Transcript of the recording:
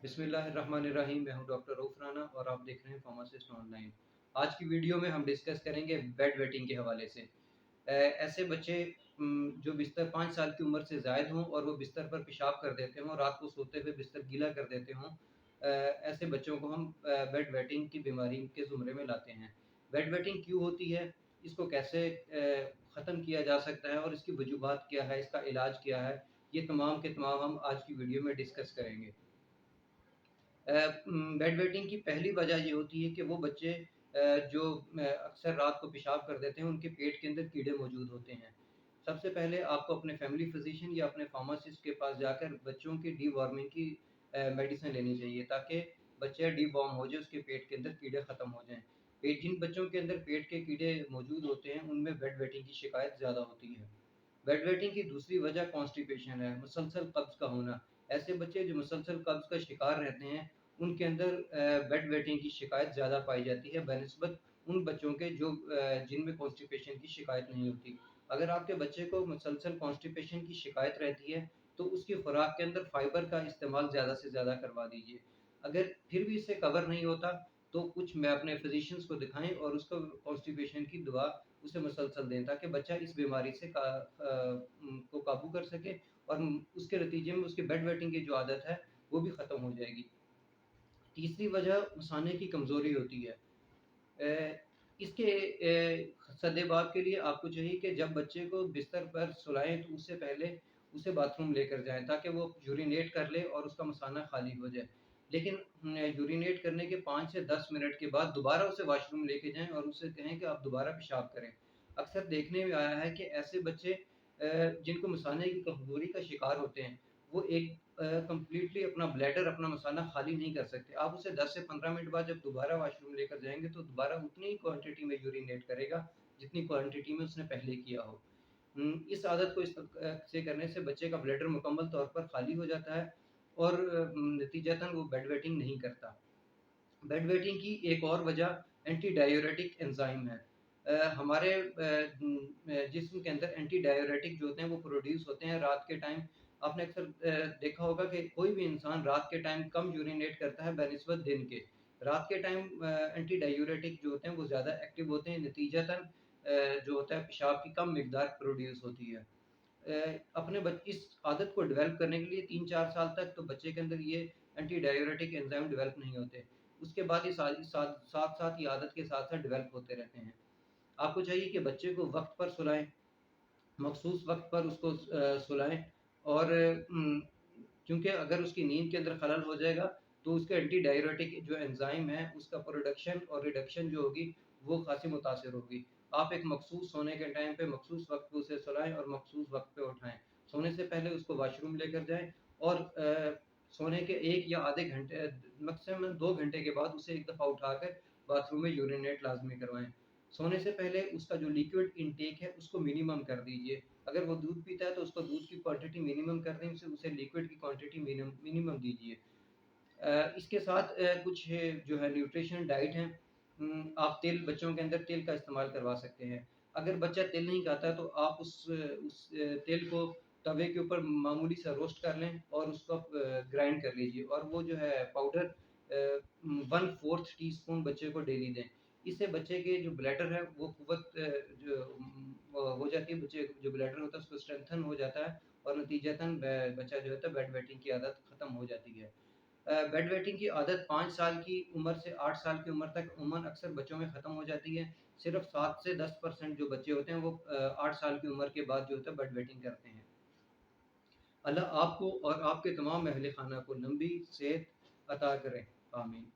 बिस्मिल्लाहिर्रहमानिर्रहीम। मैं हूं डॉक्टर रऊफ राना और आप देख रहे हैं फार्मासिस्ट ऑनलाइन। आज की वीडियो में हम डिस्कस करेंगे बेड वेटिंग के हवाले से। ऐसे बच्चे जो बिस्तर 5 साल की उम्र से ज़ायद हों और वो बिस्तर पर पेशाब कर देते हों, रात को सोते हुए बिस्तर गीला कर देते हों, ऐसे बच्चों को हम बेड वेटिंग की बीमारी के ज़ुमरे में लाते हैं। बेड वेटिंग क्यों होती है, इसको कैसे ख़त्म किया जा सकता है और इसकी वजूहात क्या है, इसका इलाज क्या है, ये तमाम के तमाम हम आज की वीडियो में डिस्कस करेंगे। बेड वेटिंग की पहली वजह ये होती है कि वो बच्चे जो अक्सर रात को पेशाब कर देते हैं, उनके पेट के अंदर कीड़े मौजूद होते हैं। सबसे पहले आपको अपने फैमिली फिजिशियन या अपने फार्मासिस्ट के पास जाकर बच्चों की डीवॉर्मिंग की मेडिसिन लेनी चाहिए, ताकि बच्चा डीवॉर्म हो जाए, उसके पेट के अंदर कीड़े ख़त्म हो जाएँ। पेट जिन बच्चों के अंदर पेट के कीड़े मौजूद होते हैं, उनमें बेड वेटिंग की शिकायत ज़्यादा होती है। बेड वेटिंग की दूसरी वजह कॉन्स्टिपेशन है, मुसलसल कब्ज़ का होना। ऐसे बच्चे जो मुसलसल कब्ज़ का शिकार रहते हैं, उनके अंदर बेड वेटिंग की शिकायत ज़्यादा पाई जाती है बनिस्बत उन बच्चों के जो जिनमें कॉन्स्टिपेशन की शिकायत नहीं होती। अगर आपके बच्चे को मुसलसल कॉन्स्टिपेशन की शिकायत रहती है, तो उसकी खुराक के अंदर फाइबर का इस्तेमाल ज़्यादा से ज़्यादा करवा दीजिए। अगर फिर भी इससे कवर नहीं होता, तो कुछ में अपने फिजिशियंस को दिखाएँ और उसको कॉन्स्टिपेशन की दवा उसे मुसलसल दें, ताकि बच्चा इस बीमारी से को काबू कर सके और उसके नतीजे में उसकी बेड वेटिंग की जो आदत है, वो भी ख़त्म हो जाएगी। तीसरी वजह मसाने की कमज़ोरी होती है। इसके सद्देबाब के लिए आपको चाहिए कि जब बच्चे को बिस्तर पर सुलाएँ, तो उससे पहले उसे बाथरूम लेकर जाएँ, ताकि वो यूरिनेट कर ले और उसका मसाना खाली हो जाए। लेकिन यूरिनेट करने के 5 से 10 मिनट के बाद दोबारा उसे वॉशरूम लेके जाएँ और उससे कहें कि आप दोबारा पेशाब करें। अक्सर देखने में आया है कि ऐसे बच्चे जिनको मसाने की कमज़ोरी का शिकार होते हैं, वो एक कंप्लीटली अपना ब्लैडर, अपना मसाला खाली नहीं कर सकते। आप उसे 10 से 15 मिनट बाद जब दोबारा वॉशरूम लेकर जाएँगे, तो दोबारा उतनी ही क्वांटिटी में यूरिनेट करेगा, जितनी क्वांटिटी में उसने पहले किया हो। इस आदत को से करने से बच्चे का ब्लैडर मुकम्मल तौर पर खाली हो जाता है और नतीजतन वो बेड वेटिंग नहीं करता। बेड वेटिंग की एक और वजह एंटी डाययूरेटिक एंजाइम है। हमारे जिस्म के अंदर एंटी डाययूरेटिक जो होते हैं, वो प्रोड्यूस होते हैं रात के टाइम। आपने अक्सर देखा होगा कि कोई भी इंसान रात के टाइम कम यूरिनेट करता है बनिस्बत दिन के। रात के टाइम एंटी डाययूरेटिक जो होते हैं, वो ज़्यादा एक्टिव होते हैं, नतीजतन जो होता है पेशाब की कम मिकदार प्रोड्यूस होती है। अपने इस आदत को डेवलप करने के लिए 3-4 साल तक तो बच्चे के अंदर ये एंटी डाययूरेटिक एंजाइम डेवलप नहीं होते। उसके बाद ये साथ-साथ ये आदत के साथ-साथ डेवलप होते रहते हैं। आपको चाहिए कि बच्चे को वक़्त पर सुलाएँ, मखसूस वक़्त पर उसको सुलाएँ और क्योंकि अगर उसकी नींद के अंदर खलल हो जाएगा, तो उसके एंटी डाययूरेटिक जो एंजाइम है, उसका प्रोडक्शन और रिडक्शन जो होगी, वो ख़ासी मुतासिर होगी। आप एक मखसूस सोने के टाइम पे मखसूस वक़्त पे उसे सुलाएँ और मखसूस वक़्त पे उठाएँ। सोने से पहले उसको वॉशरूम लेकर जाएँ और सोने के 1 या आधे घंटे मैक्सिमम 2 घंटे के बाद उसे एक दफ़ा उठाकर बाथरूम में यूरिनेट लाज़मी करवाएँ। सोने से पहले उसका जो लिक्विड इंटेक है, उसको मिनिमम कर दीजिए। अगर वो दूध पीता है, तो उसको दूध की क्वांटिटी मिनिमम कर दें, उसे लिक्विड की क्वांटिटी मिनिमम दीजिए। इसके साथ कुछ जो है न्यूट्रिशन डाइट है। आप तेल बच्चों के अंदर तेल का इस्तेमाल करवा सकते हैं। अगर बच्चा तेल नहीं खाता, तो आप तेल को तवे के ऊपर मामूली सा रोस्ट कर लें और उसको आप ग्राइंड कर लीजिए और वो जो है पाउडर 1/4 टीस्पून बच्चे को डेली दें। इससे बच्चे के जो ब्लैडर है, वो कुव्वत हो जाती है, बच्चे जो ब्लैडर होता है उसको स्ट्रेंथन हो जाता है और नतीजतन बच्चा जो होता है बेड वेटिंग की आदत ख़त्म हो जाती है। बेड वेटिंग की आदत 5 साल की उम्र से 8 साल की उम्र तक अमूमन अक्सर बच्चों में ख़त्म हो जाती है। सिर्फ़ 7 से 10% जो बच्चे होते हैं, वो 8 साल की उम्र के बाद जो होता है बेड वेटिंग करते हैं। अल्लाह आपको और आपके तमाम अहले खाना को लंबी सेहत अता करें। आमीन।